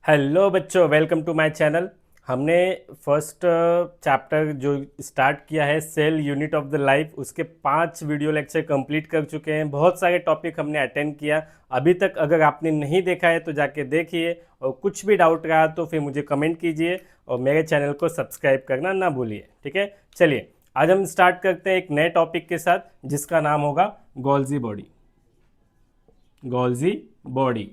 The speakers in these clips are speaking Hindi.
हेलो बच्चों, वेलकम टू माय चैनल। हमने फर्स्ट चैप्टर जो स्टार्ट किया है cell unit of the life, उसके 5 वीडियो लेक्चर कंप्लीट कर चुके हैं। बहुत सारे टॉपिक हमने अटेंड किया। अभी तक अगर आपने नहीं देखा है तो जाके देखिए, और कुछ भी डाउट रहा तो फिर मुझे कमेंट कीजिए और मेरे चैनल को सब्सक्राइब करना ना भूलिए। ठीक है, चलिए आज हम स्टार्ट करते हैं एक नए टॉपिक के साथ जिसका नाम होगा गोल्जी बॉडी। गोल्जी बॉडी,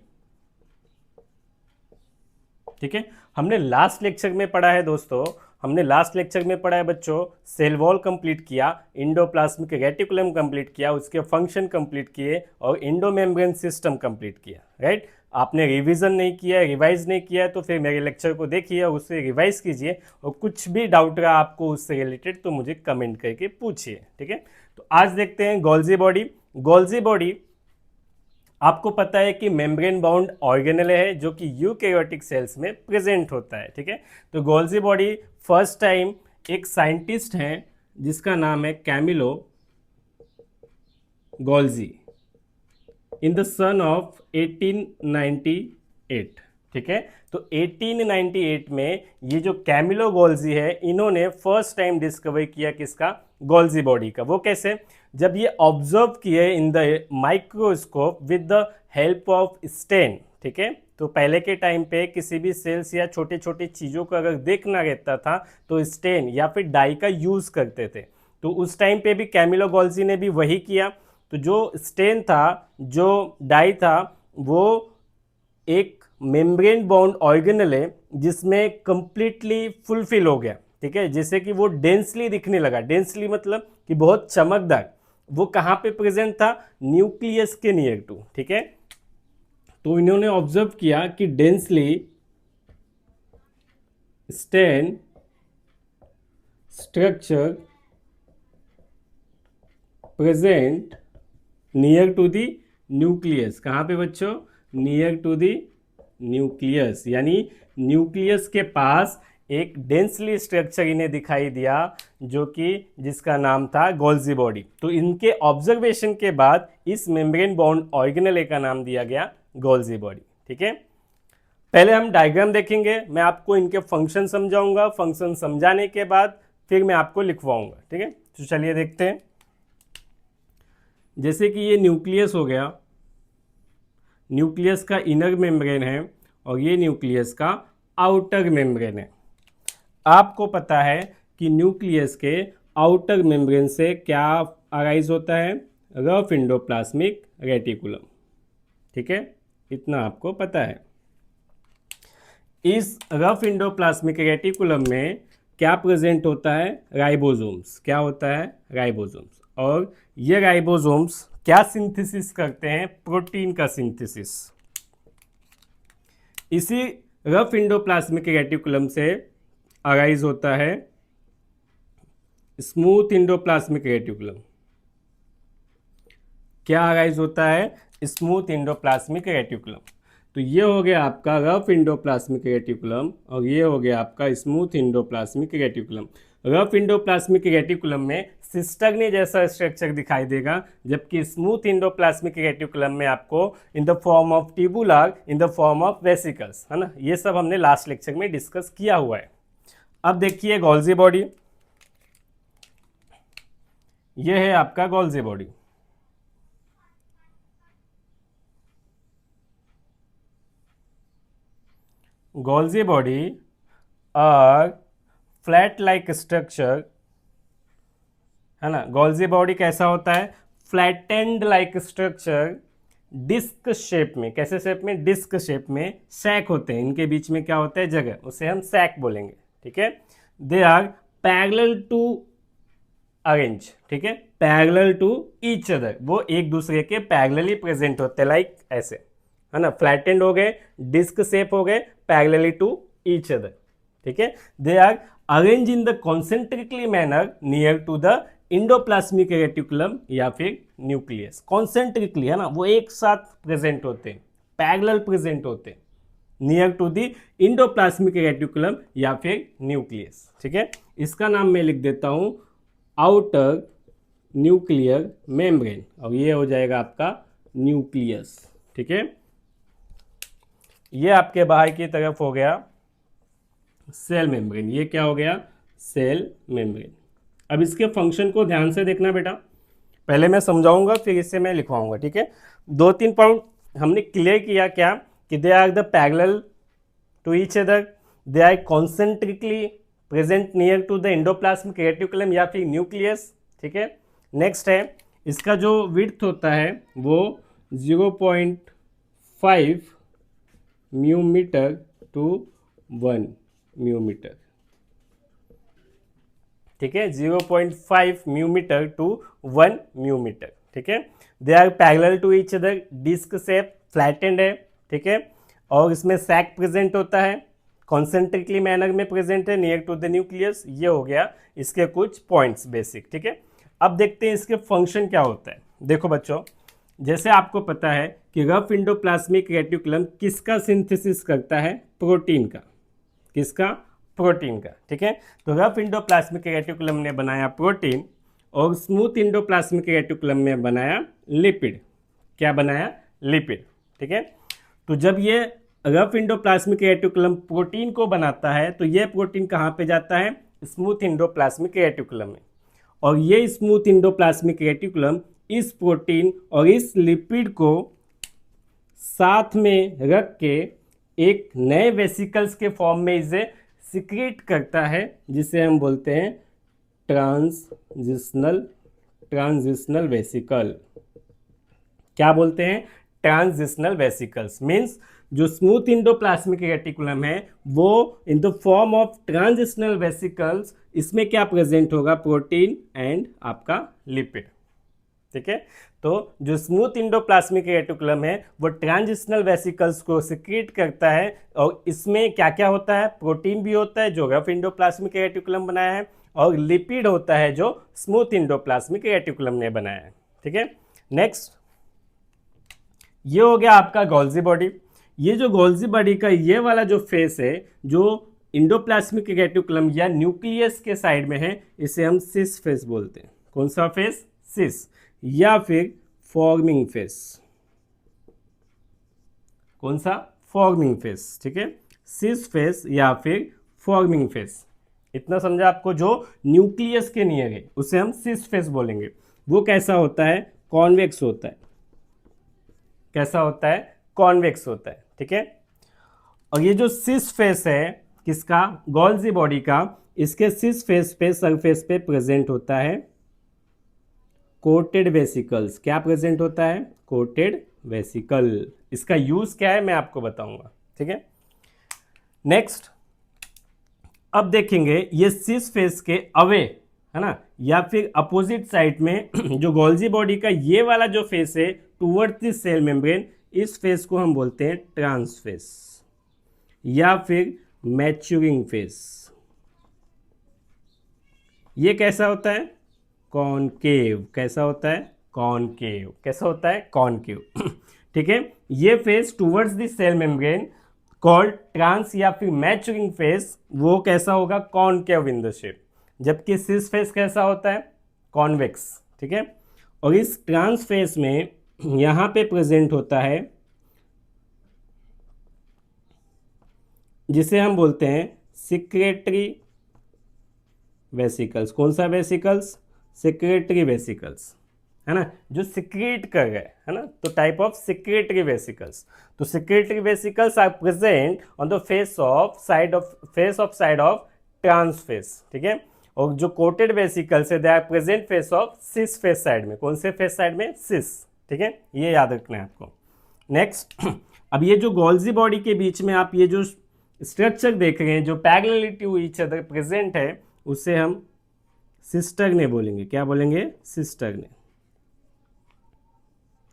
ठीक है। हमने लास्ट लेक्चर में पढ़ा है दोस्तों, हमने लास्ट लेक्चर में पढ़ा है बच्चों, सेल वॉल कंप्लीट किया, इंडोप्लाज्मिक रेटिकुलम कंप्लीट किया, उसके फंक्शन कंप्लीट किए और इंडो मेम्ब्रेन सिस्टम कंप्लीट किया। राइट, आपने रिवीजन नहीं किया, रिवाइज नहीं किया है तो फिर मेरे लेक्चर को देखिए और उससे रिवाइज कीजिए, और कुछ भी डाउट रहा आपको उससे रिलेटेड तो मुझे कमेंट करके पूछिए। ठीक है, तो आज देखते हैं गोल्जी बॉडी। गोल्जी बॉडी आपको पता है कि मेम्ब्रेन बाउंड ऑर्गेनेल है जो कि यूकैरियोटिक सेल्स में प्रेजेंट होता है। ठीक है, तो गोल्जी बॉडी फर्स्ट टाइम एक साइंटिस्ट हैं जिसका नाम है कैमिलो गोल्जी इन द सन ऑफ 1898। ठीक है, तो 1898 में ये जो कैमिलो गोल्जी है, इन्होंने फर्स्ट टाइम डिस्कवर किया किसका, गोल्जी बॉडी का। वो कैसे, जब ये ऑब्जर्व किए in the microscope with the help of stain. ठीक है, तो पहले के टाइम पे किसी भी सेल्स या छोटे छोटे चीज़ों को अगर देखना रहता था तो स्टेन या फिर डाई का यूज़ करते थे। तो उस टाइम पे भी कैमिलो गोल्जी ने भी वही किया। तो जो स्टेन था, जो डाई था, वो एक मेम्ब्रेन बाउंड ऑर्गेनल है जिसमें कंप्लीटली फुलफिल हो गया। ठीक है, जैसे कि वो डेंसली दिखने लगा। डेंसली मतलब कि बहुत चमकदार। वो कहाँ पे प्रेजेंट था, न्यूक्लियस के नियर टू। ठीक है, तो इन्होंने ऑब्जर्व किया कि densely stain structure present near to the nucleus. कहाँ पे बच्चों, नियर टू दी न्यूक्लियस, यानी न्यूक्लियस के पास एक डेंसली स्ट्रक्चर इन्हें दिखाई दिया जो कि जिसका नाम था गोल्जी बॉडी। तो इनके ऑब्जर्वेशन के बाद इस मेम्ब्रेन बाउंड ऑर्गेनेल का नाम दिया गया गोल्जी बॉडी। ठीक है, पहले हम डायग्राम देखेंगे, मैं आपको इनके फंक्शन समझाऊंगा, फंक्शन समझाने के बाद फिर मैं आपको लिखवाऊंगा। ठीक है, तो चलिए देखते हैं। जैसे कि ये न्यूक्लियस हो गया, न्यूक्लियस का इनर मेम्ब्रेन है और ये न्यूक्लियस का आउटर मेम्ब्रेन है। आपको पता है कि न्यूक्लियस के आउटर मेम्ब्रेन से क्या अराइज होता है, रफ इंडोप्लाज्मिक रेटिकुलम। ठीक है, इतना आपको पता है। इस रफ इंडोप्लाज्मिक रेटिकुलम में क्या प्रेजेंट होता है, राइबोसोम्स। क्या होता है, राइबोसोम्स। और ये राइबोसोम्स क्या सिंथेसिस करते हैं, प्रोटीन का सिंथेसिस। इसी रफ इंडोप्लाज्मिक रेटिकुलम से अराइज होता है स्मूथ इंडोप्लाज्मिक रेटिकुलम। क्या अराइज होता है, स्मूथ इंडोप्लाज्मिक रेटिकुलम। तो ये हो गया आपका रफ इंडोप्लाज्मिक रेटिकुलम और ये हो गया आपका smooth endoplasmic reticulum. Rough endoplasmic reticulum में सिस्टर्नी जैसा स्ट्रक्चर दिखाई देगा, जबकि स्मूथ इंडोप्लाज्मिक रेटिकुलम में आपको इन the form of tubular, in the form of vesicles, है ना। ये सब हमने लास्ट लेक्चर में डिस्कस किया हुआ है। अब देखिए गोल्जी बॉडी, ये है आपका गोल्जी बॉडी। गोल्जी बॉडी और फ्लैट लाइक स्ट्रक्चर, है ना। गोल्जी बॉडी कैसा होता है, flattened like structure, disc shape में। कैसे शेप में, डिस्क शेप में। सैक होते हैं इनके बीच में, क्या होता है, जगह, उसे हम सैक बोलेंगे। ठीक है, they are parallel to arrange. ठीक है, पैरेलल टू ईच अदर, वो एक दूसरे के पैरेलली प्रेजेंट होते हैं, लाइक ऐसे, है ना। फ्लैटेंड हो गए, डिस्क शेप हो गए, पैरेलली टू ईच अदर। ठीक है, they are arrange in the concentrically manner near to the endoplasmic reticulum या फिर न्यूक्लियस। कॉन्सेंट्रिकली, है ना, वो एक साथ प्रेजेंट होते हैं, पैरेलल प्रेजेंट होते हैं near to the endoplasmic reticulum या फिर न्यूक्लियस। ठीक है, इसका नाम मैं लिख देता हूं आउटर न्यूक्लियर मेम्ब्रेन और ये हो जाएगा आपका न्यूक्लियस। ठीक है, ये आपके बाहर की तरफ हो गया सेल मेम्ब्रेन। ये क्या हो गया? Cell membrane. अब इसके फंक्शन को ध्यान से देखना बेटा, पहले मैं समझाऊंगा फिर इसे मैं लिखवाऊंगा, ठीक है। 2-3 पॉइंट हमने क्लियर किया क्या, कि they are the parallel to each other, they are concentrically present near to the endoplasmic reticulum या फिर न्यूक्लियस, ठीक है। नेक्स्ट है इसका जो विड्थ होता है वो 0.5 म्यूमीटर टू 1 म्यूमीटर, ठीक है, 0.5 म्यूमीटर टू 1 म्यूमीटर, ठीक है। They are parallel to each other, disc shape, flattened है, ठीक है, और इसमें सैक प्रेजेंट होता है, कॉन्सेंट्रिकली मैनर में प्रेजेंट है नियर टू द न्यूक्लियस। ये हो गया इसके कुछ पॉइंट्स बेसिक, ठीक है। अब देखते हैं इसके फंक्शन क्या होता है। देखो बच्चों, जैसे आपको पता है कि रफ एंडोप्लाज्मिक रेटिकुलम किसका सिंथेसिस करता है? प्रोटीन का। किसका? प्रोटीन का, ठीक है। तो रफ एंडोप्लाज्मिक रेटिकुलम ने बनाया प्रोटीन और स्मूथ एंडोप्लाज्मिक रेटिकुलम ने बनाया लिपिड। क्या बनाया? लिपिड, ठीक है। तो जब ये रफ एंडोप्लाज्मिक रेटिकुलम प्रोटीन को बनाता है तो ये प्रोटीन कहाँ पे जाता है? स्मूथ एंडोप्लाज्मिक रेटिकुलम में, और ये स्मूथ एंडोप्लाज्मिक रेटिकुलम इस प्रोटीन और इस लिपिड को साथ में रख के एक नए वेसिकल्स के फॉर्म में इसे सिक्रेट करता है, जिसे हम बोलते हैं ट्रांजिशनल वेसिकल। क्या बोलते हैं? Transitional vesicles. मीन्स जो स्मूथ एंडोप्लाज्मिक रेटिकुलम है वो इन the form of transitional vesicles, इसमें क्या प्रेजेंट होगा? प्रोटीन एंड आपका लिपिड, ठीक है। तो जो स्मूथ एंडोप्लाज्मिक रेटिकुलम है वो ट्रांजिशनल वेसिकल्स को सिक्रीट करता है, और इसमें क्या क्या होता है? प्रोटीन भी होता है जो रफ एंडोप्लाज्मिक रेटिकुलम बनाया है, और लिपिड होता है जो स्मूथ एंडोप्लाज्मिक रेटिकुलम ने बनाया है, ठीक है। नेक्स्ट, ये हो गया आपका गोल्जी बॉडी। ये जो गोल्जी बॉडी का ये वाला जो फेस है जो एंडोप्लाज्मिक रेटिकुलम या न्यूक्लियस के साइड में है, इसे हम सिस फेस बोलते हैं। कौन सा फेस? सिस, या फिर फॉर्मिंग फेस। कौन सा? फॉर्मिंग फेस, ठीक है। सिस फेस या फिर फॉर्मिंग फेस, इतना समझा आपको। जो न्यूक्लियस के नियर है उसे हम सिस फेस बोलेंगे। वो कैसा होता है? कॉन्वेक्स होता है। कैसा होता है? कॉन्वेक्स होता है, ठीक है। और ये जो सिस फेस है किसका? गोल्जी बॉडी का। इसके सिस फेस पे सरफेस पे प्रेजेंट होता है कोटेड वेसिकल्स। क्या प्रेजेंट होता है? Coated vesicle. इसका यूज क्या है मैं आपको बताऊंगा, ठीक है। नेक्स्ट, अब देखेंगे ये सिस फेस के अवे, है ना, या फिर अपोजिट साइड में जो गोल्जी बॉडी का ये वाला जो फेस है टुवर्ड्स द सेल मेम्ब्रेन, इस फेस को हम बोलते हैं ट्रांस फेस या फिर मैच्योरिंग फेस। ये कैसा होता है? कॉनकेव। कैसा होता है? कॉनकेव। कैसा होता है? कॉनकेव, ठीक है। ये face towards the cell membrane called trans या फिर मैच्योरिंग फेस, वो कैसा होगा? Concave in the shape. जबकि सिस फेस कैसा होता है? कॉन्वेक्स, ठीक है। और इस ट्रांस फेस में यहां पे प्रेजेंट होता है जिसे हम बोलते हैं सिक्रेटरी वेसिकल्स। कौन सा वेसिकल्स? सिक्रेटरी वेसिकल्स, है ना, जो सिक्रेट कर रहे हैं, है ना। तो टाइप ऑफ सिक्रेटरी वेसिकल्स। तो secretory vesicles are present on the face of side of trans face, ठीक है। और जो कोटेड वेसिकल्स है they are present face of cis face side में। कौन से फेस साइड में? सिस, ठीक है। ये याद रखना है आपको। नेक्स्ट, अब ये जो गोल्जी बॉडी के बीच में आप ये जो स्ट्रक्चर देख रहे हैं जो parallel to each other present है, उसे हम सिस्टर्ने बोलेंगे। क्या बोलेंगे? सिस्टर्ने।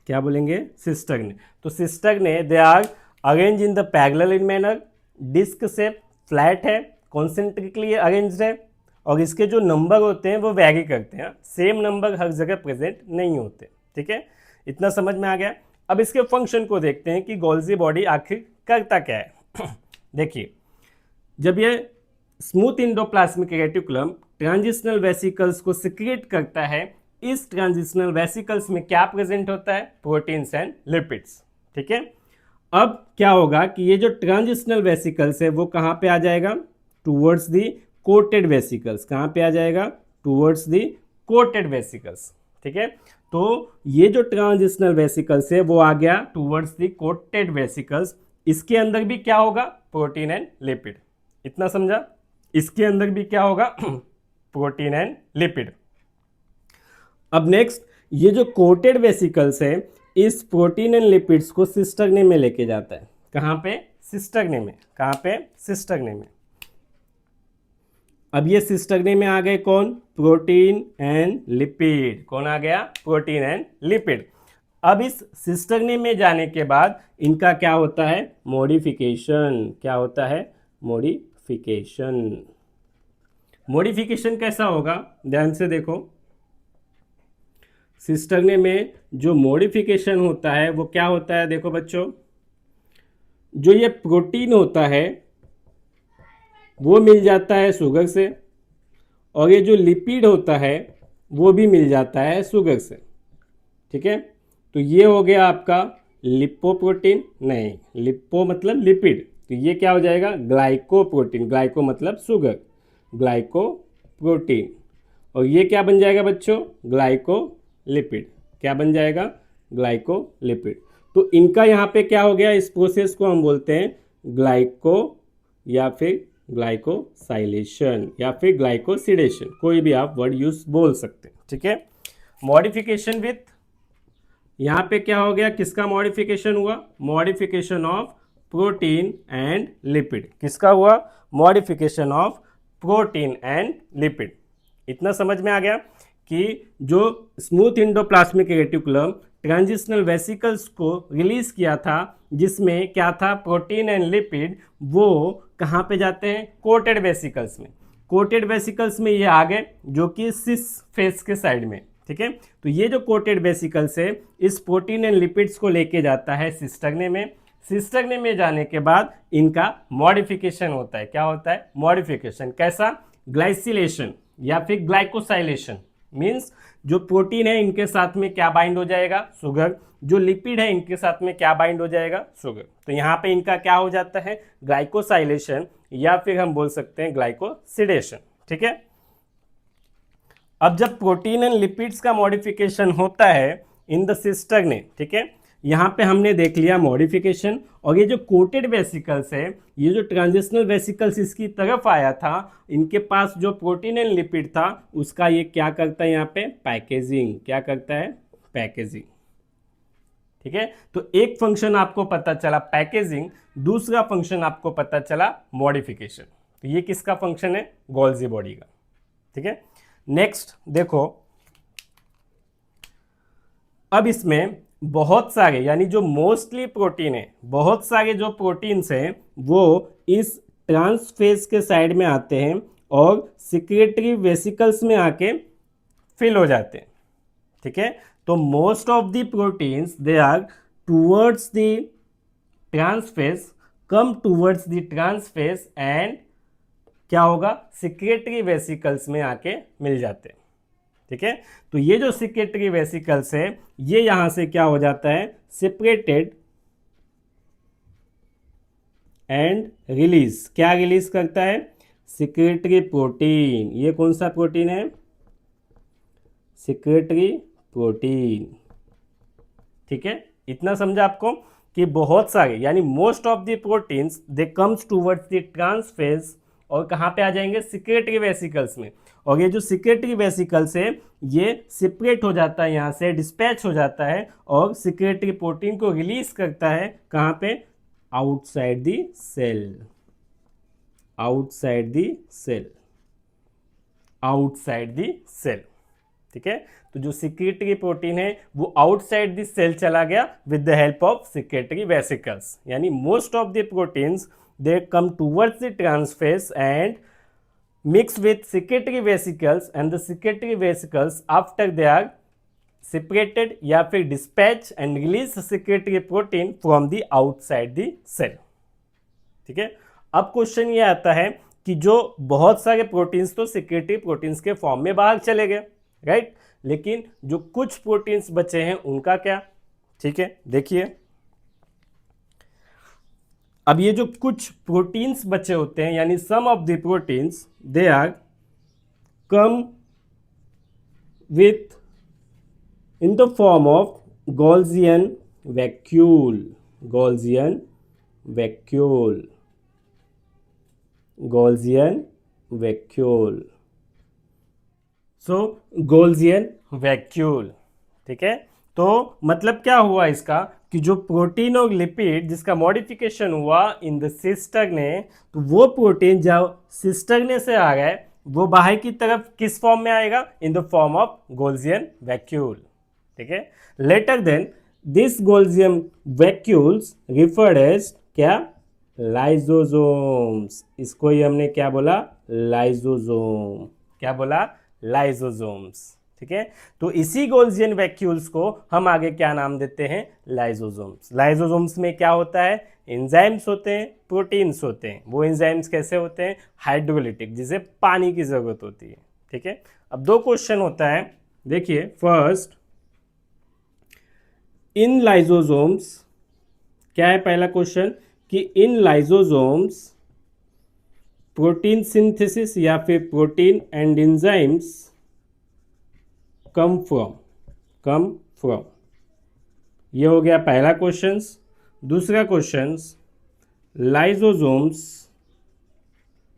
क्या बोलेंगे? सिस्टर्ने। तो cisternae they are arrange in the parallel in manner, disc shape, flat है, कॉन्सेंट्रिकली अरेंज्ड है, और इसके जो नंबर होते हैं वो वैरी करते हैं। सेम नंबर हर जगह प्रेजेंट नहीं होते, ठीक है। इतना समझ में आ गया। अब इसके फंक्शन को देखते हैं कि गोल्जी बॉडी आखिर करता क्या है। देखिए, जब ये smooth endoplasmic reticulum transitional vesicles को सिक्रेट करता है, इस ट्रांजिशनल वेसिकल्स में क्या प्रेजेंट होता है? प्रोटीन्स एंड लिपिड्स, ठीक है। अब क्या होगा कि ये जो ट्रांजिशनल वेसिकल्स है वो कहाँ पे आ जाएगा, टूवर्ड्स दी कोटेड वेसिकल्स। कहाँ पे आ जाएगा, टूवर्ड्स दी कोटेड वेसिकल्स। ठीक है, तो ये जो ट्रांजिशनल वेसिकल्स है वो आ गया टूवर्ड्स दी कोटेड वेसिकल्स। इसके अंदर भी क्या होगा, प्रोटीन एंड लिपिड। इतना समझा, इसके अंदर भी क्या होगा प्रोटीन एंड लिपिड। अब नेक्स्ट, ये जो कोटेड वेसिकल्स है इस प्रोटीन एंड लिपिड्स को सिस्टर्नी में लेके जाता है। कहाँ पे, सिस्टर्नी में। कहाँ पे, सिस्टर्नी में। अब ये सिस्टर्नी में आ गए कौन, प्रोटीन एंड लिपिड। कौन आ गया, प्रोटीन एंड लिपिड। अब इस सिस्टर्नी में जाने के बाद इनका क्या होता है, मॉडिफिकेशन। क्या होता है, मॉडिफिकेशन। मॉडिफिकेशन कैसा होगा, ध्यान से देखो। सिस्टर्नी में जो मॉडिफिकेशन होता है वो क्या होता है, देखो बच्चों, जो ये प्रोटीन होता है वो मिल जाता है शुगर से, और ये जो लिपिड होता है वो भी मिल जाता है शुगर से। ठीक है, तो ये हो गया आपका लिपोप्रोटीन, नहीं लिपो मतलब लिपिड, तो ये क्या हो जाएगा, ग्लाइकोप्रोटीन। ग्लाइको मतलब शुगर, ग्लाइकोप्रोटीन। और ये क्या बन जाएगा बच्चों, ग्लाइकोलिपिड। क्या बन जाएगा, ग्लाइकोलिपिड। तो इनका यहाँ पे क्या हो गया, इस प्रोसेस को हम बोलते हैं ग्लाइको या फिर ग्लाइकोसाइलेशन या फिर ग्लाइकोसिडेशन, कोई भी आप वर्ड यूज बोल सकते हैं। ठीक है, मॉडिफिकेशन विथ, यहाँ पे क्या हो गया, किसका मॉडिफिकेशन हुआ, modification of protein and lipid. किसका हुआ, modification of protein and lipid. इतना समझ में आ गया कि जो smooth endoplasmic reticulum transitional vesicles को रिलीज किया था, जिसमें क्या था, प्रोटीन एंड लिपिड, वो कहाँ पे जाते हैं, कोटेड वेसिकल्स में। कोटेड वेसिकल्स में ये आ गए जो कि सिस फेस के साइड में। ठीक है, तो ये जो कोटेड वेसिकल्स है इस प्रोटीन एंड लिपिड्स को लेके जाता है सिस्टर्नी में। सिस्टर्नी में जाने के बाद इनका मॉडिफिकेशन होता है। क्या होता है, मॉडिफिकेशन। कैसा, ग्लाइसिलेशन या फिर ग्लाइकोसाइलेशन। मीन्स जो प्रोटीन है इनके साथ में क्या बाइंड हो जाएगा, शुगर। जो लिपिड है इनके साथ में क्या बाइंड हो जाएगा, शुगर। तो यहाँ पे इनका क्या हो जाता है, ग्लाइकोसाइलेशन या फिर हम बोल सकते हैं ग्लाइकोसिडेशन। ठीक है, अब जब प्रोटीन एंड लिपिड्स का मॉडिफिकेशन होता है इन द सिस्टर्नी, ठीक है, यहाँ पे हमने देख लिया मॉडिफिकेशन। और ये जो कोटेड वेसिकल्स है, ये जो ट्रांजिशनल वेसिकल्स इसकी तरफ आया था, इनके पास जो प्रोटीन एंड लिपिड था उसका ये क्या करता है, यहाँ पे पैकेजिंग। क्या करता है, पैकेजिंग। ठीक है, तो एक फंक्शन आपको पता चला पैकेजिंग, दूसरा फंक्शन आपको पता चला मॉडिफिकेशन। तो ये किसका फंक्शन है, गोल्जी बॉडी का। ठीक है, नेक्स्ट देखो, अब इसमें बहुत सारे, यानी जो मोस्टली प्रोटीन है, बहुत सारे जो प्रोटीन्स हैं वो इस ट्रांसफेज के साइड में आते हैं और सिक्रेटरी वेसिकल्स में आके फिल हो जाते हैं। ठीक है, तो most of the proteins they are towards the trans face, come towards the trans face and क्या होगा, सिक्रेटरी वेसिकल्स में आके मिल जाते हैं। ठीक है, तो ये जो सिक्रेटरी वेसिकल्स है ये यहां से क्या हो जाता है, सेपरेटेड एंड रिलीज। क्या रिलीज करता है, सिक्रेटरी प्रोटीन। ये कौन सा प्रोटीन है, सिक्रेटरी प्रोटीन। ठीक है, इतना समझा आपको कि बहुत सारे, यानी most of the proteins they comes towards the trans phase और कहाँ पे आ जाएंगे, सिक्रेटरी वेसिकल्स में। और ये जो सिक्रेटरी वेसिकल्स है ये सेपरेट हो जाता है, यहाँ से डिस्पैच हो जाता है और सिक्रेटरी प्रोटीन को रिलीज करता है कहाँ पे, outside the cell. Outside the cell, outside the cell. ठीक है, तो जो सिक्रेटरी प्रोटीन है वो आउटसाइड द सेल चला गया with the help of secretory vesicles. यानी most of the proteins they come towards the transphase and mix with secretory vesicles, and the secretory vesicles after they are separated या फिर dispatch and release secretory protein from the outside the cell। ठीक है, अब क्वेश्चन ये आता है कि जो बहुत सारे प्रोटीन्स तो सिक्रेटरी प्रोटीन्स के फॉर्म में बाहर चले गए, राइट, लेकिन जो कुछ प्रोटीन्स बचे हैं उनका क्या। ठीक है, देखिए अब ये जो कुछ प्रोटीन्स बचे होते हैं, यानी some of the proteins they are come with in the form of Gaussian vacuole, Gaussian vacuole, Gaussian vacuole. So Gaussian vacuole, ठीक है। तो मतलब क्या हुआ इसका कि जो प्रोटीन और लिपिड जिसका मॉडिफिकेशन हुआ इन द सिस्टर्ने, तो वो प्रोटीन जब सिस्टर्ने से आ गए वो बाहर की तरफ किस फॉर्म में आएगा? In the form of Gaussian vacuole, ठीक है। Later then this Golgian vacuoles referred as क्या? लाइजोसोम्स। इसको ही हमने क्या बोला? लाइजोसोम। क्या बोला? लाइजोसोम्स, ठीक है। तो इसी गोल्जियन वैक्यूल्स को हम आगे क्या नाम देते हैं? लाइजोसोम्स। लाइजोसोम्स में क्या होता है? एंजाइम्स होते हैं, प्रोटीन्स होते हैं। वो एंजाइम्स कैसे होते हैं? हाइड्रोलिटिक, जिसे पानी की जरूरत होती है, ठीक है। अब दो क्वेश्चन होता है, देखिए। फर्स्ट, इन लाइजोसोम्स, क्या है पहला क्वेश्चन कि इन लाइजोसोम्स प्रोटीन सिंथेसिस या फिर protein and enzymes come from. ये हो गया पहला क्वेश्चन। दूसरा question, lysosomes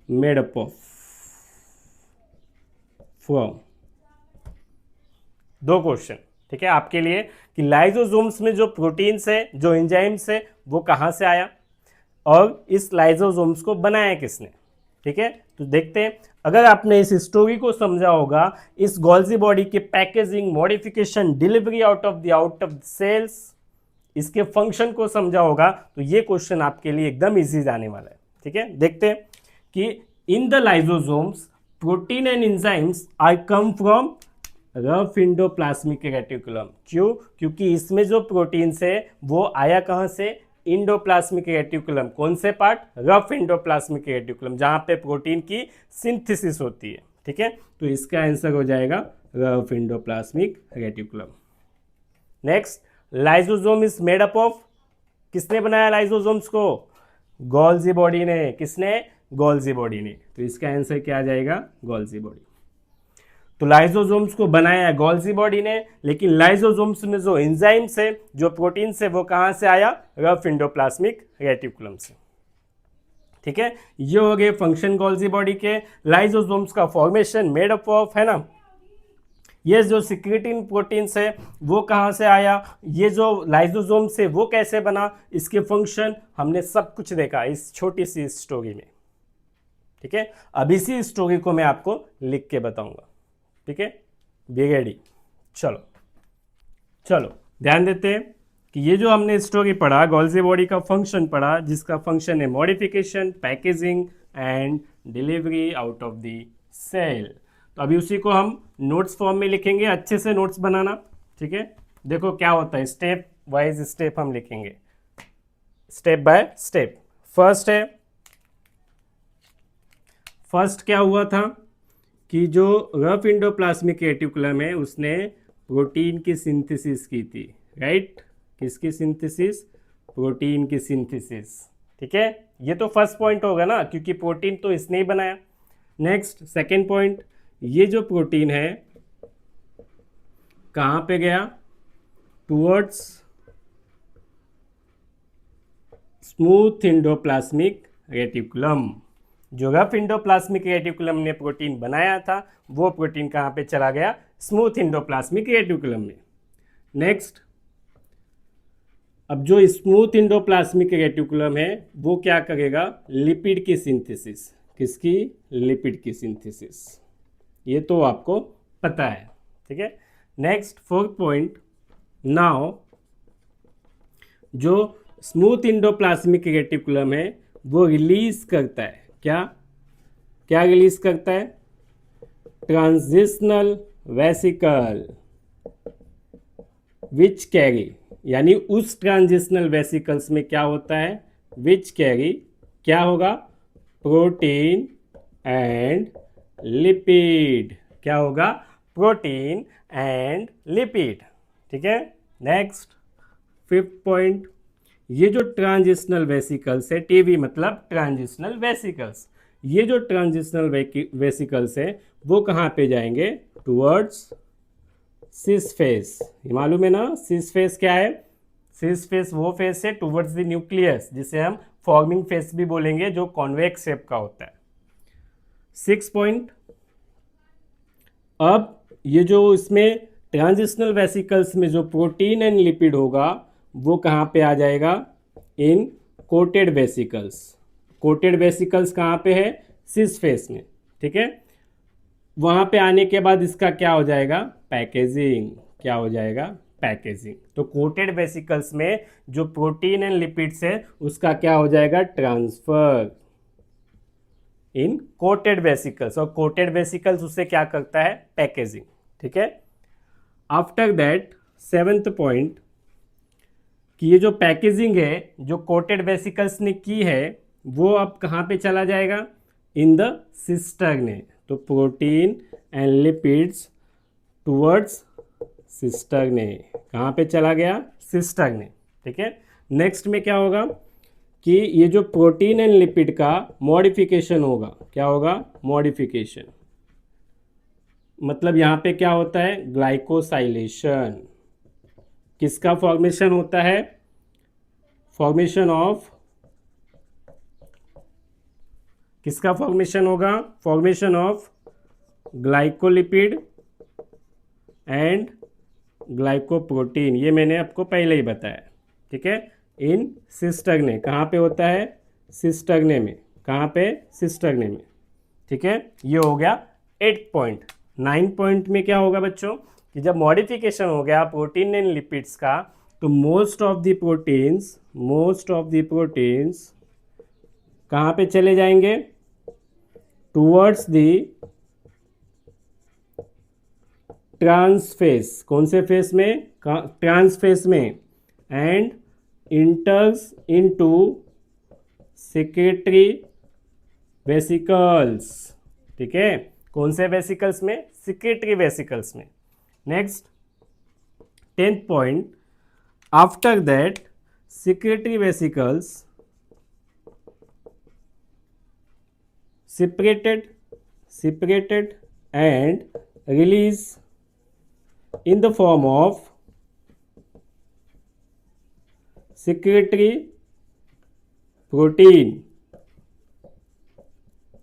made up of from. दो क्वेश्चन, ठीक है, आपके लिए कि लाइजोसोम्स में जो प्रोटीन्स है, जो एंजाइम्स है, वो कहाँ से आया और इस लाइजोसोम्स को बनाया किसने, ठीक है। तो देखते हैं, अगर आपने इस स्टोरी को समझा होगा, इस गोल्जी बॉडी के packaging, modification, delivery out of cells, इसके फंक्शन को समझा होगा, तो ये क्वेश्चन आपके लिए एकदम इजी जाने वाला है, ठीक है। देखते हैं कि in the lysosomes protein and enzymes are come from rough endoplasmic reticulum. क्यों? क्योंकि इसमें जो प्रोटीन्स है वो आया कहाँ से? Endoplasmic reticulum. कौन से पार्ट? रफ इंडोप्लाज्मिक रेटिकुलम, जहां पे प्रोटीन की सिंथेसिस होती है, ठीक है। तो इसका आंसर हो जाएगा rough endoplasmic reticulum. Next, lysosome is made up of, किसने बनाया लाइजोसोम्स को? गोल्जी बॉडी ने। किसने? गोल्जी बॉडी ने। तो इसका आंसर क्या आ जाएगा? Golgi body. तो लाइजोसोम्स को बनाया गोल्जी बॉडी ने, लेकिन लाइजोसोम्स में जो एंजाइम्स है, जो प्रोटीन्स है, वो कहां से आया? रफ इंडोप्लाज्मिक रेटिकुलम से, ठीक है। ये हो गए फंक्शन गोल्जी बॉडी के। लाइजोसोम्स का फॉर्मेशन मेड अप ऑफ, है ना। ये जो सिक्रेटिन प्रोटीन्स है वो कहां से आया? ये जो लाइजोसोम से वो कैसे बना? इसके फंक्शन हमने सब कुछ देखा इस छोटी सी स्टोरी में, ठीक है। अब इसी स्टोरी को मैं आपको लिख के बताऊंगा, ठीक है। Be ready. चलो चलो ध्यान देते हैं कि ये जो हमने स्टोरी पढ़ा, गोल्जी बॉडी का फंक्शन पढ़ा, जिसका फंक्शन है modification, packaging and delivery out of the cell. तो अभी उसी को हम नोट्स फॉर्म में लिखेंगे। अच्छे से नोट्स बनाना, ठीक है। देखो क्या होता है, स्टेप वाइज स्टेप हम लिखेंगे, स्टेप बाय स्टेप। फर्स्ट क्या हुआ था कि जो रफ इंडोप्लाज्मिक रेटिकुलम है उसने प्रोटीन की सिंथेसिस की थी, राइट। किसकी सिंथेसिस? प्रोटीन की सिंथेसिस, ठीक है। ये तो फर्स्ट पॉइंट होगा ना, क्योंकि प्रोटीन तो इसने ही बनाया। नेक्स्ट, सेकेंड पॉइंट, ये जो प्रोटीन है कहां पे गया? Towards smooth endoplasmic reticulum. जो रफ इंडोप्लाज्मिक रेटिकुलम ने प्रोटीन बनाया था, वो प्रोटीन कहां पे चला गया? स्मूथ इंडोप्लाज्मिक रेटिकुलम में। नेक्स्ट, अब जो स्मूथ इंडोप्लाज्मिक रेटिकुलम है वो क्या करेगा? लिपिड की सिंथेसिस। किसकी? लिपिड की सिंथेसिस। ये तो आपको पता है, ठीक है। नेक्स्ट, फोर्थ पॉइंट, नाउ जो स्मूथ इंडोप्लाज्मिक रेटिकुलम है वो रिलीज करता है, क्या रिलीज करता है? ट्रांजिशनल वेसिकल विच कैरी, यानी उस ट्रांजिशनल वेसिकल्स में क्या होता है? विच कैरी, क्या होगा? Protein and lipid. क्या होगा? प्रोटीन एंड लिपिड, ठीक है। नेक्स्ट, फिफ्थ पॉइंट, ये जो ट्रांजिशनल वेसिकल्स है, टीवी मतलब ट्रांजिशनल वेसिकल्स, ये जो ट्रांजिशनल वेसिकल्स है वो कहाँ पे जाएंगे? Towards cis face. ये मालूम है ना सिस फेस क्या है? सिस फेस वो फेस है टुवर्ड्स द न्यूक्लियस, जिसे हम फॉर्मिंग फेस भी बोलेंगे, जो कॉन्वेक्स शेप का होता है। 6 पॉइंट। अब ये जो इसमें ट्रांजिशनल वेसिकल्स में जो प्रोटीन एंड लिपिड होगा वो कहाँ पे आ जाएगा? इन कोटेड वेसिकल्स। कोटेड वेसिकल्स कहाँ पे है? सिस फेस में, ठीक है। वहाँ पे आने के बाद इसका क्या हो जाएगा? पैकेजिंग। क्या हो जाएगा? पैकेजिंग। तो कोटेड वेसिकल्स में जो प्रोटीन एंड लिपिड्स है उसका क्या हो जाएगा? ट्रांसफर इन कोटेड वेसिकल्स, और कोटेड वेसिकल्स उससे क्या करता है? पैकेजिंग, ठीक है। आफ्टर दैट 7th पॉइंट कि ये जो पैकेजिंग है जो कोटेड वेसिकल्स ने की है वो अब कहाँ पे चला जाएगा? In the cisternae. तो protein and lipids towards cisternae, कहाँ पे चला गया? सिस्टर्ने, ठीक है। नेक्स्ट में क्या होगा कि ये जो प्रोटीन एंड लिपिड का मॉडिफिकेशन होगा, क्या होगा? मॉडिफिकेशन। मतलब यहाँ पे क्या होता है? ग्लाइकोसाइलेशन। किसका फॉर्मेशन होता है? फॉर्मेशन ऑफ, किसका फॉर्मेशन होगा? Formation of glycolipid and glycoprotein. ये मैंने आपको पहले ही बताया, ठीक है। इन सिस्टर्ने, कहाँ पे होता है? सिस्टर्ने में। कहाँ पे? सिस्टर्ने में, ठीक है। ये हो गया 8 पॉइंट। 9 पॉइंट में क्या होगा बच्चों कि जब मॉडिफिकेशन हो गया प्रोटीन एंड लिपिड्स का, तो मोस्ट ऑफ द प्रोटीन्स कहाँ पे चले जाएंगे? Towards the trans face. कौन से फेस में? ट्रांसफेस में। एंड इंटर्स इनटू सेक्रेटरी वेसिकल्स, ठीक है। कौन से वेसिकल्स में? सेक्रेटरी वेसिकल्स में। Next 10th point, after that secretary vesicles separated and release in the form of secretory protein।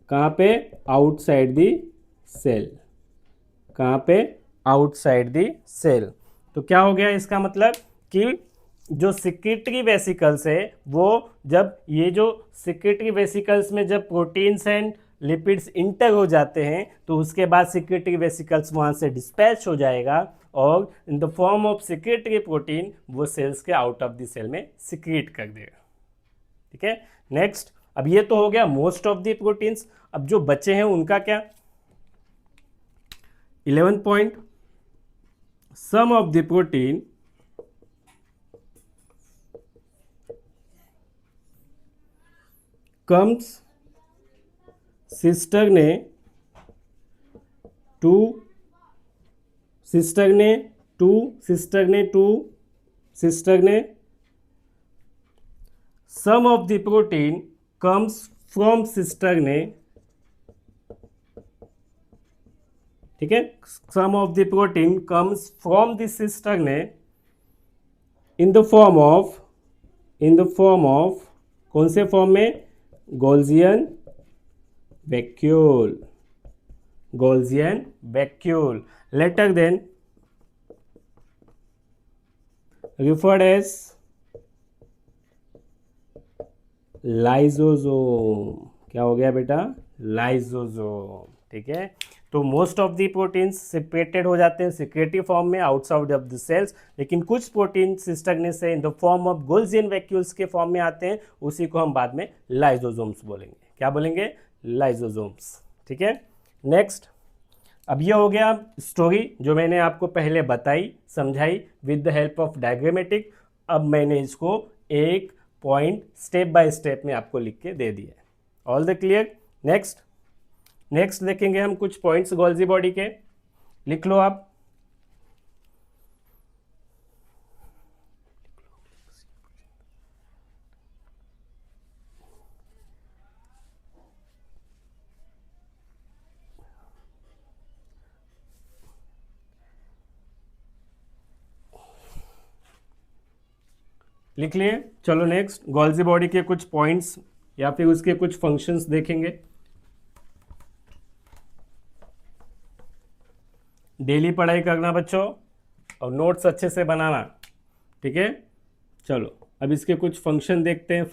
कहाँ पे? Outside the cell. कहाँ पे? Outside the cell. तो क्या हो गया इसका मतलब कि जो सिक्रेटरी वेसिकल्स है वो, जब ये जो सिक्रेटरी वेसिकल्स में जब प्रोटीन्स एंड लिपिड्स इंटर हो जाते हैं तो उसके बाद सिक्रेटरी वेसिकल्स वहाँ से डिस्पैच हो जाएगा और in the form of secretory protein वो सेल्स के आउट ऑफ द सेल में सिक्रीट कर देगा, ठीक है। नेक्स्ट, अब ये तो हो गया मोस्ट ऑफ द प्रोटीन्स। अब जो बचे हैं उनका क्या? 11th point, some of the protein comes cisterne to some of the protein comes from cisterne, ठीक है। some of the protein comes from the cisterne in the form of कौन से फॉर्म में? Gaussian vacuole, later then referred as lysosome. क्या हो गया बेटा? लाइसोसोम, ठीक है। तो most of the proteins separated हो जाते हैं सिक्रेटरी फॉर्म में आउटसाइड ऑफ द सेल्स, लेकिन कुछ प्रोटीन सिस्टर्ने से in the form of Golgian vacuoles के फॉर्म में आते हैं, उसी को हम बाद में लाइसोसोम्स बोलेंगे। क्या बोलेंगे? लाइसोसोम्स, ठीक है। नेक्स्ट, अब ये हो गया स्टोरी जो मैंने आपको पहले बताई समझाई with the help of diagrammatic. अब मैंने इसको एक पॉइंट स्टेप बाय स्टेप में आपको लिख के दे दिया है। All the clear? नेक्स्ट देखेंगे हम कुछ पॉइंट्स गोल्जी बॉडी के, लिख लो आप। लिख लिए। चलो नेक्स्ट, गोल्जी बॉडी के कुछ पॉइंट्स या फिर उसके कुछ फंक्शंस देखेंगे। डेली पढ़ाई करना बच्चों और नोट्स अच्छे से बनाना, ठीक है। चलो अब इसके कुछ फंक्शन देखते हैं।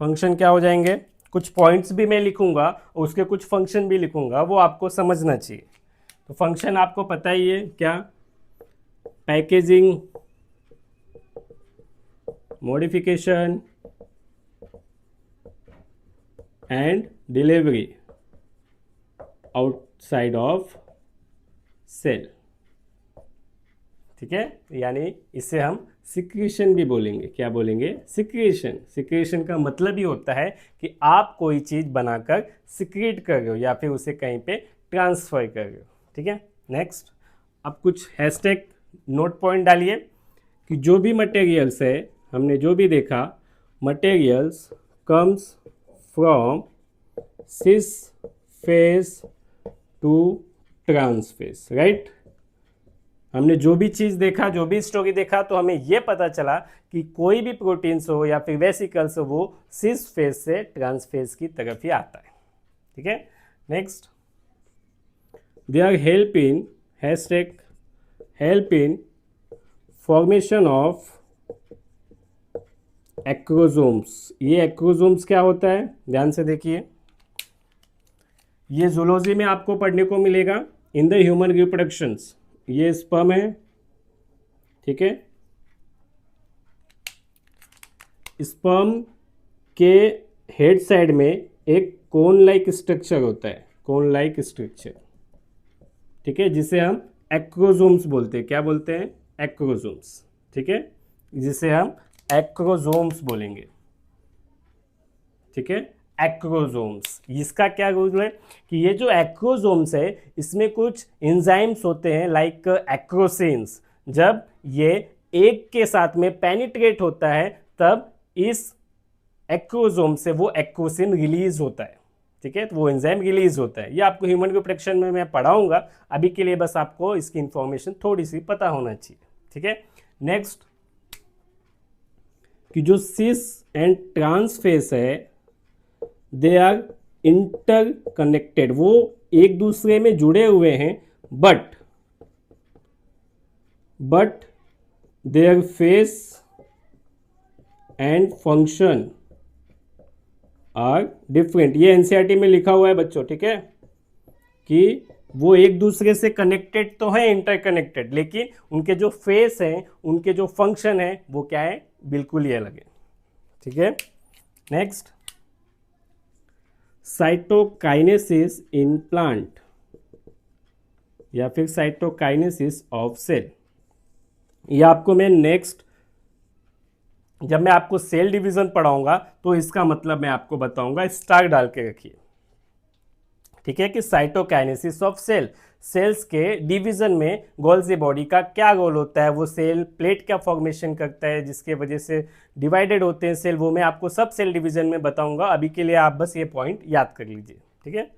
फंक्शन क्या हो जाएंगे, कुछ पॉइंट्स भी मैं लिखूंगा और उसके कुछ फंक्शन भी लिखूंगा, वो आपको समझना चाहिए। तो फंक्शन आपको पता ही है क्या, packaging, modification and delivery outside of cell, ठीक है। यानी इसे हम सिक्रीशन भी बोलेंगे। क्या बोलेंगे, सिक्रीशन। सिक्रीशन का मतलब ही होता है कि आप कोई चीज़ बनाकर सिक्रीट कर रहे हो या फिर उसे कहीं पे ट्रांसफर कर रहे हो, ठीक है। नेक्स्ट, अब कुछ हैशटैग नोट पॉइंट डालिए कि जो भी मटेरियल्स है, हमने जो भी देखा, materials comes from cis face to trans face, right. हमने जो भी चीज़ देखा, जो भी स्टोरी देखा, तो हमें यह पता चला कि कोई भी प्रोटीन्स हो या फिर वेसिकल्स हो, वो सिस फेस से ट्रांस फेस की तरफ ही आता है, ठीक है। Next, they are help in formation of acrosomes. ये एक्रोसोम्स क्या होता है, ध्यान से देखिए। ये जूलॉजी में आपको पढ़ने को मिलेगा इन द ह्यूमन रिप्रोडक्शंस। ये स्पर्म है, ठीक है। स्पर्म के हेड साइड में एक कोन लाइक स्ट्रक्चर होता है, कोन लाइक स्ट्रक्चर, ठीक है, जिसे हम एक्रोसोम्स बोलते हैं। क्या बोलते हैं, एक्रोसोम्स, ठीक है, जिसे हम एक्रोसोम्स बोलेंगे, ठीक है। एक्रोसोम्स, इसका क्या रूल है कि ये जो एक्रोसोम्स है, इसमें कुछ एंजाइम्स होते हैं लाइक एक्रोसिन्स। जब ये एक के साथ में पेनिट्रेट होता है, तब इस एक्रोसोम से वो एक्रोसिन रिलीज होता है, ठीक है। तो वो एंजाइम रिलीज होता है। ये आपको ह्यूमन रिप्रोडक्शन में मैं पढ़ाऊंगा, अभी के लिए बस आपको इसकी इंफॉर्मेशन थोड़ी सी पता होना चाहिए, ठीक है। नेक्स्ट, कि जो सिस एंड ट्रांस फेस है, दे आर इंटरकनेक्टेड, वो एक दूसरे में जुड़े हुए हैं, but their face and function are different. ये एनसीईआरटी में लिखा हुआ है बच्चों, ठीक है, कि वो एक दूसरे से कनेक्टेड तो है, इंटरकनेक्टेड, लेकिन उनके जो फेस हैं, उनके जो फंक्शन है, वो क्या है, बिल्कुल ही अलग है, ठीक है। नेक्स्ट, साइटोकाइनेसिस इन प्लांट या फिर साइटोकाइनेसिस ऑफ सेल। ये आपको मैं नेक्स्ट, जब मैं आपको सेल डिवीजन पढ़ाऊंगा तो इसका मतलब मैं आपको बताऊंगा, स्टार डाल के रखिए, ठीक है, कि साइटोकाइनेसिस ऑफ सेल, सेल्स के डिवीजन में गोल्जी बॉडी का क्या रोल होता है, वो सेल प्लेट क्या फॉर्मेशन करता है जिसके वजह से डिवाइडेड होते हैं सेल, वो मैं आपको सब सेल डिवीजन में बताऊंगा। अभी के लिए आप बस ये पॉइंट याद कर लीजिए, ठीक है।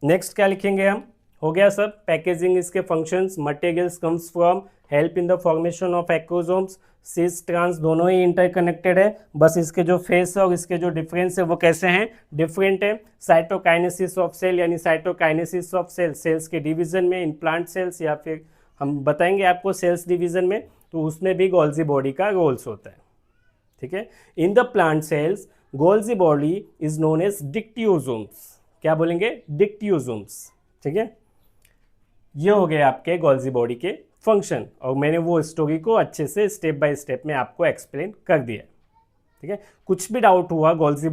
नेक्स्ट क्या लिखेंगे हम, हो गया सब। पैकेजिंग, इसके functions, materials comes from, help in the formation of acrosomes, cis trans दोनों ही इंटरकनेक्टेड है, बस इसके जो फेस है और इसके जो डिफरेंस है वो कैसे हैं, डिफरेंट है। साइटोकाइनेसिस ऑफ सेल, यानी साइटोकाइनेसिस ऑफ सेल, सेल्स के डिवीजन में, इन प्लांट सेल्स या फिर हम बताएंगे आपको सेल्स डिवीजन में, तो उसमें भी गोल्जी बॉडी का रोल्स होता है, ठीक है। In the plant cells Golgi body is known as dictyosomes. क्या बोलेंगे, डिक्टियोसोम्स, ठीक है। ये हो गए आपके गोल्जी बॉडी के फंक्शन, और मैंने वो स्टोरी को अच्छे से स्टेप बाय स्टेप में आपको एक्सप्लेन कर दिया, ठीक है। कुछ भी डाउट हुआ गोल्जी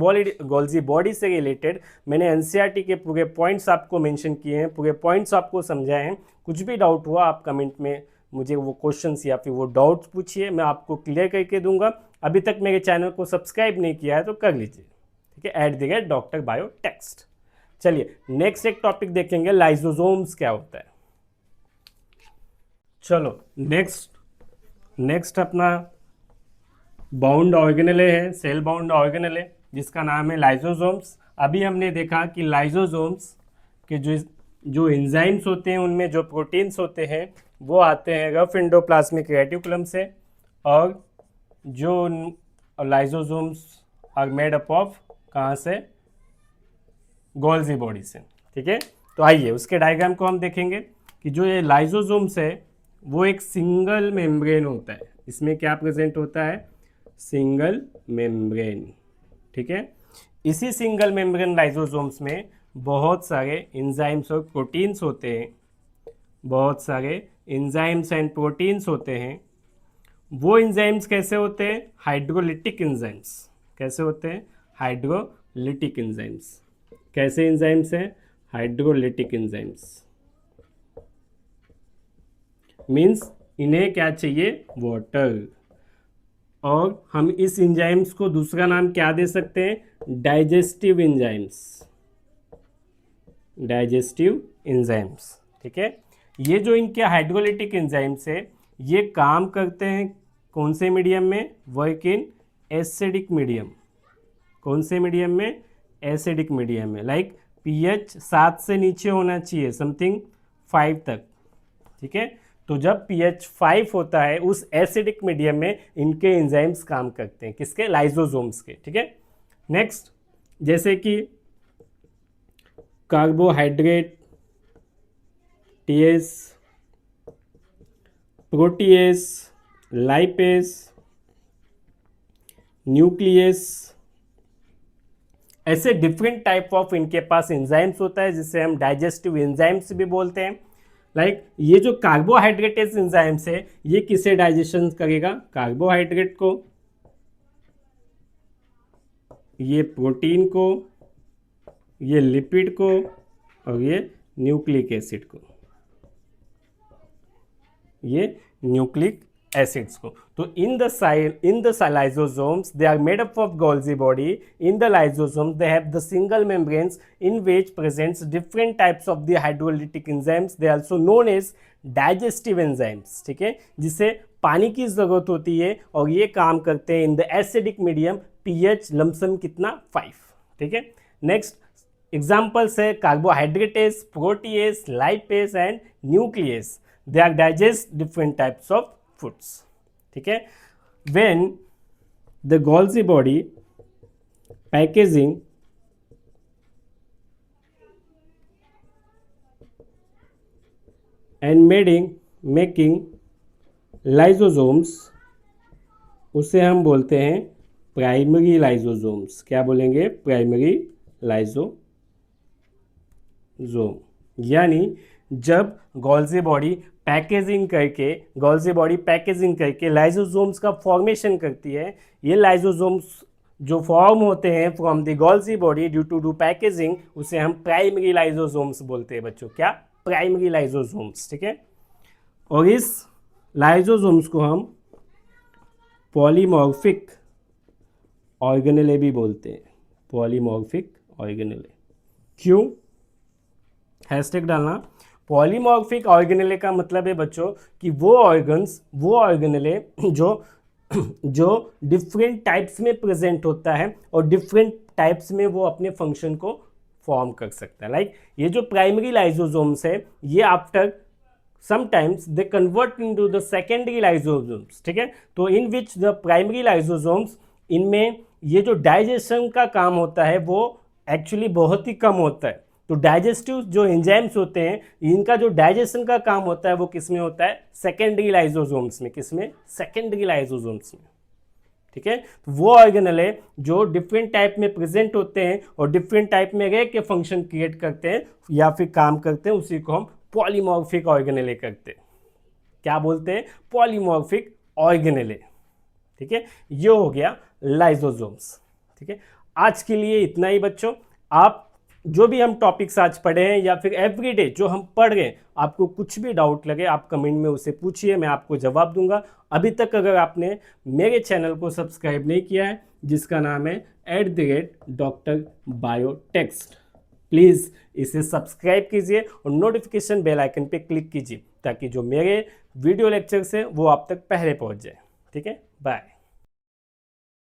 बॉडी से रिलेटेड, मैंने एनसीईआरटी के पूरे पॉइंट्स आपको मेंशन किए हैं, पूरे पॉइंट्स आपको समझाए हैं। कुछ भी डाउट हुआ आप कमेंट में मुझे वो क्वेश्चंस या फिर वो डाउट्स पूछिए, मैं आपको क्लियर करके दूंगा। अभी तक मेरे चैनल को सब्सक्राइब नहीं किया है तो कर लीजिए, ठीक है, @ डॉक्टर बायो टेक्स्ट। चलिए नेक्स्ट एक टॉपिक देखेंगे, लाइसोसोम्स क्या होता है। चलो नेक्स्ट अपना बाउंड ऑर्गेनेले है, सेल बाउंड ऑर्गेनेले, जिसका नाम है लाइसोसोम्स। अभी हमने देखा कि लाइसोसोम्स के जो एंजाइम्स होते हैं, उनमें जो प्रोटीन्स होते हैं, वो आते हैं रफ एंडोप्लाज्मिक रेटिकुलम से, और जो lysosomes are made up of कहाँ से, गोल्जी बॉडी से। ठीक है, तो आइए उसके डायग्राम को हम देखेंगे कि जो ये लाइजोसोम्स है वो एक सिंगल मेम्ब्रेन होता है। इसमें क्या प्रेजेंट होता है, सिंगल मेम्ब्रेन। ठीक है, इसी सिंगल मेम्ब्रेन लाइजोसोम्स में बहुत सारे एंजाइम्स और प्रोटीन्स होते हैं, बहुत सारे एंजाइम्स एंड प्रोटीन्स होते हैं। वो एंजाइम्स कैसे होते हैं, हाइड्रोलिटिक एंजाइम्स। कैसे होते हैं, हाइड्रोलिटिक एंजाइम्स। कैसे एंजाइम्स हैं, हाइड्रोलिटिक एंजाइम्स। मीन्स इन्हें क्या चाहिए, वाटर। और हम इस एंजाइम्स को दूसरा नाम क्या दे सकते हैं, डाइजेस्टिव एंजाइम्स। Digestive enzymes. ठीक है, ये जो इनके हाइड्रोलिटिक एंजाइम्स है ये काम करते हैं कौन से मीडियम में, वर्क इन एसिडिक मीडियम। कौन से मीडियम में, एसिडिक मीडियम में। लाइक पीएच 7 से नीचे होना चाहिए, समथिंग 5 तक। ठीक है, तो जब पीएच 5 होता है उस एसिडिक मीडियम में इनके एंजाइम्स काम करते हैं, किसके, लाइजोसोम्स के। ठीक है, नेक्स्ट जैसे कि कार्बोहाइड्रेट, टीएस, प्रोटीएस, लाइपेस, न्यूक्लियस, ऐसे डिफरेंट टाइप ऑफ इनके पास एंजाइम्स होता है जिसे हम डाइजेस्टिव एंजाइम्स भी बोलते हैं। लाइक ये जो कार्बोहाइड्रेटेस एंजाइम्स है ये किसे डाइजेशन करेगा, कार्बोहाइड्रेट को, ये प्रोटीन को, ये लिपिड को, और ये न्यूक्लिक एसिड को, ये न्यूक्लिक एसिड्स को। तो in the lysosomes they are made up of Golgi body. In the lysosome they have the single membranes in which presents different types of the hydrolytic enzymes. They are also known as digestive enzymes. ठीक है, जिसे पानी की जरूरत होती है और ये काम करते हैं in the acidic medium, pH lump sum कितना, 5। ठीक है, नेक्स्ट एग्जाम्पल्स है carbohydratases, proteases, lipases and nucleus. They are digest different types of foods. ठीक है, when the Golgi body packaging and making lysosomes, उसे हम बोलते हैं प्राइमरी लाइजोसोम्स। क्या बोलेंगे, प्राइमरी लाइजोसोम। यानी जब गोल्जी बॉडी पैकेजिंग करके लाइजोसोम्स का फॉर्मेशन करती है, ये लाइजोसोम्स जो फॉर्म होते हैं from the Golgi body due to packaging, उसे हम प्राइमरी लाइजोसोम्स बोलते हैं बच्चों। क्या, प्राइमरी लाइजोसोम्स। ठीक है, और इस लाइजोसोम्स को हम पॉलीमॉर्फिक ऑर्गेनेले भी बोलते हैं, पॉलीमॉर्फिक ऑर्गेनेले। क्यों, हैशटैग डालना। पॉलीमॉर्फिक ऑर्गेनेले का मतलब है बच्चों कि वो ऑर्गेनेले जो डिफरेंट टाइप्स में प्रेजेंट होता है और डिफरेंट टाइप्स में वो अपने फंक्शन को फॉर्म कर सकता है। लाइक ये जो प्राइमरी लाइजोसोम्स है ये after sometimes they convert into the secondary lysosomes. ठीक है, तो इन विच द प्राइमरी लाइजोसोम्स, इनमें ये जो डाइजेशन का काम होता है वो एक्चुअली बहुत ही कम होता है। तो डाइजेस्टिव जो एंजाइम्स होते हैं इनका जो डाइजेशन का काम होता है वो किस में होता है, सेकेंडरी लाइजोसोम्स में। किसमें, सेकेंडरी लाइजोसोम्स में। ठीक है, तो वो ऑर्गेनेले जो डिफरेंट टाइप में प्रेजेंट होते हैं और डिफरेंट टाइप में रह के फंक्शन क्रिएट करते हैं या फिर काम करते हैं, उसी को हम पॉलीमॉर्फिक ऑर्गेनेले करते हैं। क्या बोलते हैं, पॉलीमॉर्फिक ऑर्गेनेले। ठीक है, ये हो गया लाइजोसोम्स। ठीक है, आज के लिए इतना ही बच्चों। आप जो भी हम टॉपिक्स आज पढ़े हैं या फिर एवरीडे जो हम पढ़ रहे हैं, आपको कुछ भी डाउट लगे आप कमेंट में उसे पूछिए, मैं आपको जवाब दूंगा। अभी तक अगर आपने मेरे चैनल को सब्सक्राइब नहीं किया है जिसका नाम है @Dr. Biotext, प्लीज़ इसे सब्सक्राइब कीजिए और नोटिफिकेशन बेल आइकन पे क्लिक कीजिए ताकि जो मेरे वीडियो लेक्चर्स हैं वो आप तक पहले पहुंच जाए। ठीक है, बाय।